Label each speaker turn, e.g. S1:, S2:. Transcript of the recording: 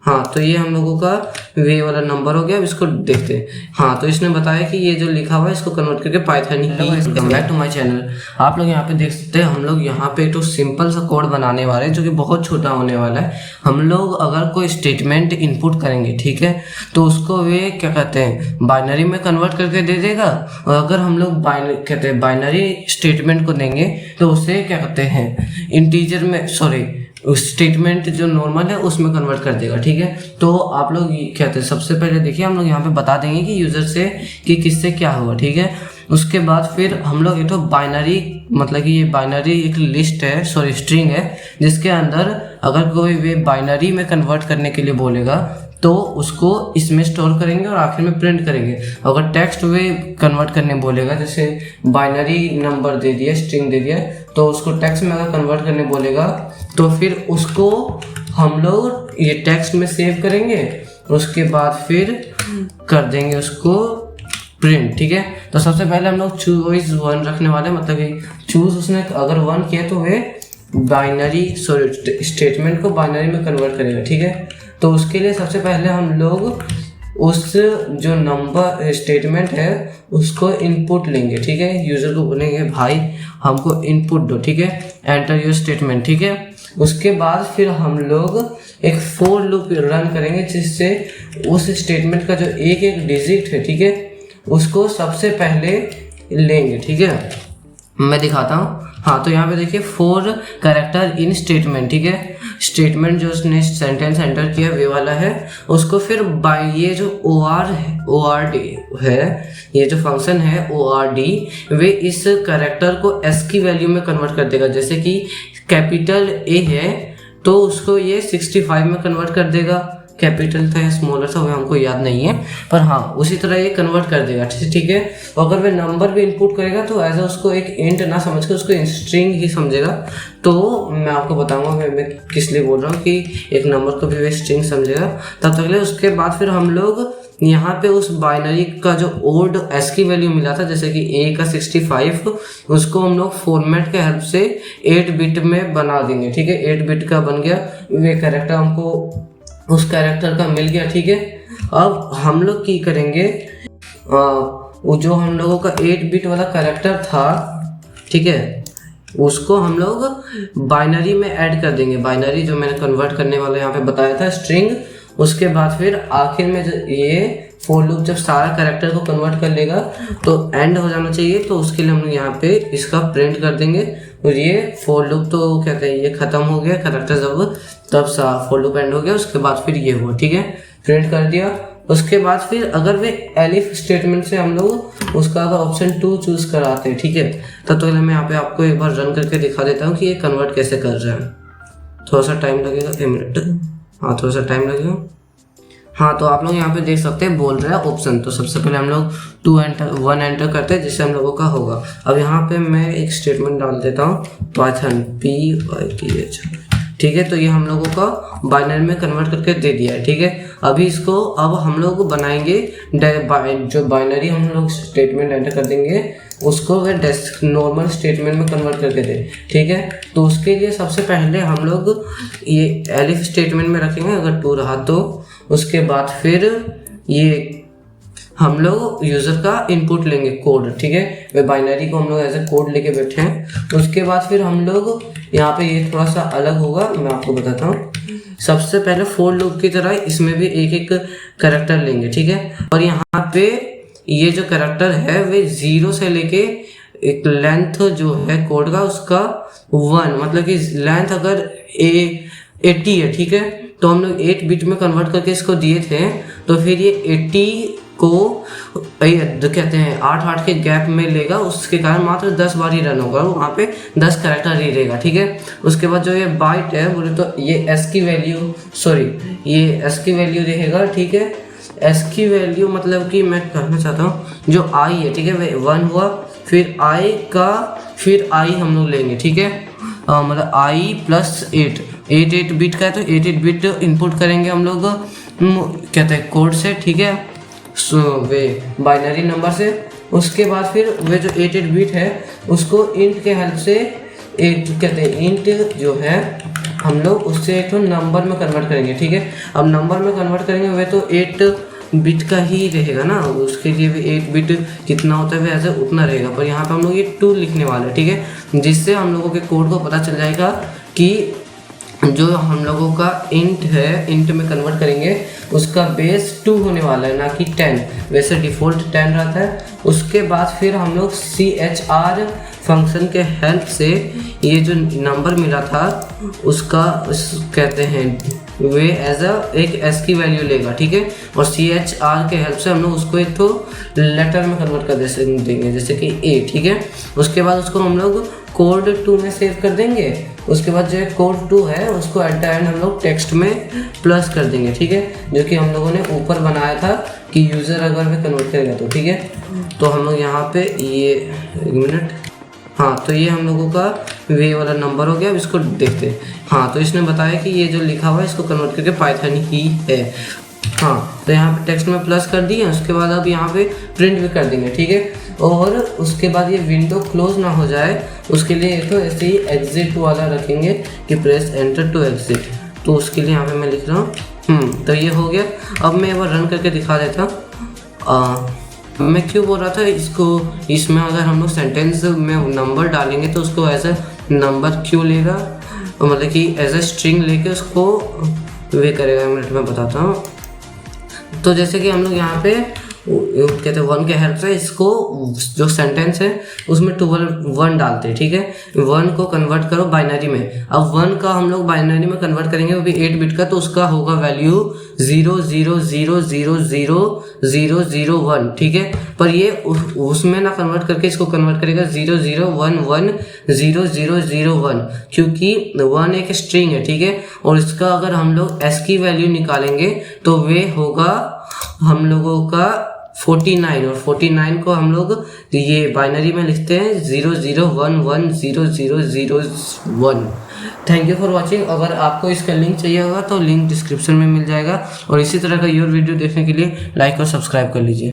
S1: हाँ, तो ये हम लोगों का वे वाला नंबर हो गया। अब इसको देखते हैं। हाँ, तो इसने बताया कि ये जो लिखा हुआ है इसको कन्वर्ट करके पाइथन ही। Welcome back to my channel. आप लोग यहाँ पे देख सकते हैं, हम लोग यहाँ पे तो सिंपल सा कोड बनाने वाले हैं जो कि बहुत छोटा होने वाला है। हम लोग अगर कोई स्टेटमेंट इनपुट करेंगे, ठीक है, तो उसको वे क्या कहते हैं बाइनरी में कन्वर्ट करके दे देगा। और अगर हम लोग बाइनरी स्टेटमेंट को देंगे तो उसे क्या कहते हैं इंटीजर में, सॉरी, स्टेटमेंट जो नॉर्मल है उसमें कन्वर्ट कर देगा। ठीक है, तो आप लोग कहते हैं सबसे पहले देखिए हम लोग यहाँ पे बता देंगे कि यूजर से कि किससे क्या हुआ। ठीक है, उसके बाद फिर हम लोग एक तो बाइनरी, मतलब कि ये बाइनरी एक लिस्ट है, सॉरी स्ट्रिंग है, जिसके अंदर अगर कोई वे बाइनरी में कन्वर्ट करने के लिए बोलेगा तो उसको इसमें स्टोर करेंगे और आखिर में प्रिंट करेंगे। अगर टेक्स्ट वे कन्वर्ट करने बोलेगा, जैसे बाइनरी नंबर दे दिया, स्ट्रिंग दे दिया, तो उसको टेक्स्ट में अगर कन्वर्ट करने बोलेगा तो फिर उसको हम लोग ये टेक्स्ट में सेव करेंगे, उसके बाद फिर कर देंगे उसको प्रिंट। ठीक है, तो सबसे पहले हम लोग चूज 1 रखने वाले, मतलब कि चूज उसने अगर 1 किया तो वे बाइनरी, सॉरी स्टेटमेंट को बाइनरी में कन्वर्ट करेगा। ठीक है, तो उसके लिए सबसे पहले हम लोग उस जो नंबर स्टेटमेंट है उसको इनपुट लेंगे। ठीक है, यूजर को बोलेंगे भाई हमको इनपुट दो। ठीक है, एंटर योर स्टेटमेंट। ठीक है, उसके बाद फिर हम लोग एक फॉर लूप रन करेंगे जिससे उस स्टेटमेंट का जो एक एक डिजिट है, ठीक है, उसको सबसे पहले लेंगे। ठीक है, मैं दिखाता हूँ। हाँ, तो यहाँ पे देखिए 4 कैरेक्टर इन स्टेटमेंट। ठीक है, स्टेटमेंट जो उसने सेंटेंस एंटर किया वे वाला है, उसको फिर बाय ये जो ORD है, ये जो फंक्शन है ORD, वे इस कैरेक्टर को S की वैल्यू में कन्वर्ट कर देगा। जैसे कि कैपिटल A है तो उसको ये 65 में कन्वर्ट कर देगा। कैपिटल था या स्मॉलर था वो हमको याद नहीं है, पर हाँ उसी तरह ये कन्वर्ट कर देगा। ठीक है, अगर वे नंबर भी इनपुट करेगा तो एज उसको एक इंट ना समझ के उसको स्ट्रिंग ही समझेगा। तो मैं आपको बताऊंगा मैं किस लिए बोल रहा हूँ कि एक नंबर को भी वे स्ट्रिंग समझेगा। तब तक ले उसके बाद फिर हम लोग यहाँ पे उस बाइनरी का जो ओल्ड S की वैल्यू मिला था, जैसे कि A का 65, उसको हम लोग फॉर्मेट के हेल्प से 8 बिट में बना देंगे। ठीक है, 8 बिट का बन गया, वे कैरेक्टर हमको उस कैरेक्टर का मिल गया। ठीक है, अब हम लोग की करेंगे वो जो हम लोगों का 8 बिट वाला कैरेक्टर था, ठीक है, उसको हम लोग बाइनरी में ऐड कर देंगे। बाइनरी जो मैंने कन्वर्ट करने वाला यहाँ पे बताया था स्ट्रिंग। उसके बाद फिर आखिर में ये फॉर लूप जब सारा कैरेक्टर को कन्वर्ट कर लेगा तो एंड हो जाना चाहिए, तो उसके लिए हम लोग यहाँ पे इसका प्रिंट कर देंगे। और ये फॉर लूप तो क्या कहते हैं ये खत्म हो गया कैरेक्टर जब तब सा फॉर लूप एंड हो गया। उसके बाद फिर ये हुआ। ठीक है, प्रिंट कर दिया। उसके बाद फिर अगर वे एलिफ स्टेटमेंट से हम लोग उसका अगर ऑप्शन 2 चूज कराते हैं, ठीक है, तब तो मैं यहाँ पे आपको एक बार रन करके दिखा देता हूँ कि ये कन्वर्ट कैसे कर रहा है। थोड़ा सा टाइम लगेगा, 1 मिनट, हाँ थोड़ा सा टाइम लगेगा। हाँ, तो आप लोग यहाँ पे देख सकते हैं बोल रहा है ऑप्शन। तो सबसे पहले हम लोग 1 एंटर करते हैं जिससे हम लोगों का होगा। अब यहाँ पे मैं एक स्टेटमेंट डाल देता हूँ पाइथन PYTH। ठीक है, तो ये हम लोगों का बाइनरी में कन्वर्ट करके दे दिया है। ठीक है, अभी इसको अब हम लोग बनाएंगे जो बाइनरी हम लोग स्टेटमेंट एंटर कर देंगे उसको वे नॉर्मल स्टेटमेंट में कन्वर्ट करके दे। ठीक है, तो उसके लिए सबसे पहले हम लोग ये एलिफ स्टेटमेंट में रखेंगे अगर 2 रहा तो। उसके बाद फिर ये हम लोग यूजर का इनपुट लेंगे कोड। ठीक है, वे बाइनरी को हम लोग एज ए कोड लेके बैठे हैं। उसके बाद फिर हम लोग यहाँ पे ये थोड़ा सा अलग होगा, मैं आपको बताता हूँ। सबसे पहले फॉर लूप की तरह इसमें भी एक एक कैरेक्टर लेंगे। ठीक है, और यहाँ पे ये जो कैरेक्टर है वे 0 से लेके एक लेंथ जो है कोड का उसका 1, मतलब कि लेंथ अगर 80 है, ठीक है, तो हम लोग 8 बिट में कन्वर्ट करके इसको दिए थे। तो फिर ये 80 को कहते हैं 8 के गैप में लेगा, उसके कारण मात्र 10 बार ही रन होगा, वहाँ पे 10 कैरेक्टर ही रहेगा। ठीक है, उसके बाद जो ये बाइट है बोले तो ये S की वैल्यू, सॉरी ये S की वैल्यू रहेगा। ठीक है, S की वैल्यू मतलब कि मैं कहना चाहता हूँ जो I है, ठीक है, वे 1 हुआ, फिर I हम लोग लेंगे। ठीक है, मतलब I प्लस 8 बिट का है तो 8 बिट इनपुट करेंगे हम लोग कहते हैं कोड से। ठीक है, वे बाइनरी नंबर से। उसके बाद फिर वे जो 8 बिट है उसको इंट के हेल्प से एक कहते हैं इंट जो है हम लोग उससे एक तो नंबर में कन्वर्ट करेंगे, ठीक है। अब नंबर में कन्वर्ट करेंगे वे तो 8 बिट का ही रहेगा ना, उसके लिए भी 8 बिट कितना होता है वे ऐसे उतना रहेगा, पर यहाँ पे हम लोग ये 2 लिखने वाले हैं, ठीक है, जिससे हम लोगों के कोड को पता चल जाएगा कि जो हम लोगों का इंट है, इंट में कन्वर्ट करेंगे उसका बेस 2 होने वाला है, ना कि 10। वैसे डिफ़ॉल्ट 10 रहता है। उसके बाद फिर हम लोग CHR फंक्शन के हेल्प से ये जो नंबर मिला था उसका कहते हैं वे एक एस की वैल्यू लेगा, ठीक है। और CHR के हेल्प से हम लोग उसको एक तो लेटर में कन्वर्ट कर देंगे, जैसे कि A, ठीक है। उसके बाद उसको हम लोग कोड 2 में सेव कर देंगे। उसके बाद जो कोड 2 है उसको एट द एंड हम लोग टेक्स्ट में प्लस कर देंगे, ठीक है, जो कि हम लोगों ने ऊपर बनाया था कि यूज़र अगर वे कन्वर्ट करेगा तो, ठीक है। तो हम लोग यहाँ पे ये एक मिनट, हाँ, तो ये हम लोगों का वे वाला नंबर हो गया। अब इसको देखते हैं। हाँ, तो इसने बताया कि ये जो लिखा हुआ है इसको कन्वर्ट करके पाइथन ही है। हाँ, तो यहाँ पे टेक्स्ट में प्लस कर दिए। उसके बाद अब यहाँ पे प्रिंट भी कर देंगे, ठीक है। और उसके बाद ये विंडो क्लोज ना हो जाए उसके लिए तो ऐसे ही एग्जिट वाला रखेंगे कि प्रेस एंटर टू एग्जिट। तो उसके लिए यहाँ पे मैं लिख रहा हूँ। तो ये हो गया। अब मैं एक बार रन करके दिखा देता। मैं क्यों बोल रहा था इसको, इसमें अगर हम लोग सेंटेंस में नंबर डालेंगे तो उसको एज ए नंबर क्यों लेगा, मतलब कि एज ए स्ट्रिंग लेके उसको वे करेगा। मिनट में बताता हूँ। तो जैसे कि हम लोग यहाँ पे कहते हैं 1 के हेल्प से इसको जो सेंटेंस है उसमें 1 डालते हैं, ठीक है। 1 को कन्वर्ट करो बाइनरी में। अब 1 का हम लोग बाइनरी में कन्वर्ट करेंगे, वो भी 8 बिट का, तो उसका होगा वैल्यू 000000001, ठीक है। पर ये उसमें ना कन्वर्ट करके इसको कन्वर्ट करेगा 00110001, क्योंकि 1 एक स्ट्रिंग है, ठीक है। और इसका अगर हम लोग s की वैल्यू निकालेंगे तो वे होगा हम लोगों का 49, और 49 को हम लोग ये बाइनरी में लिखते हैं 00110001। Thank you for watching. अगर आपको इसका लिंक चाहिए होगा तो लिंक डिस्क्रिप्शन में मिल जाएगा। और इसी तरह का योर वीडियो देखने के लिए लाइक और सब्सक्राइब कर लीजिए।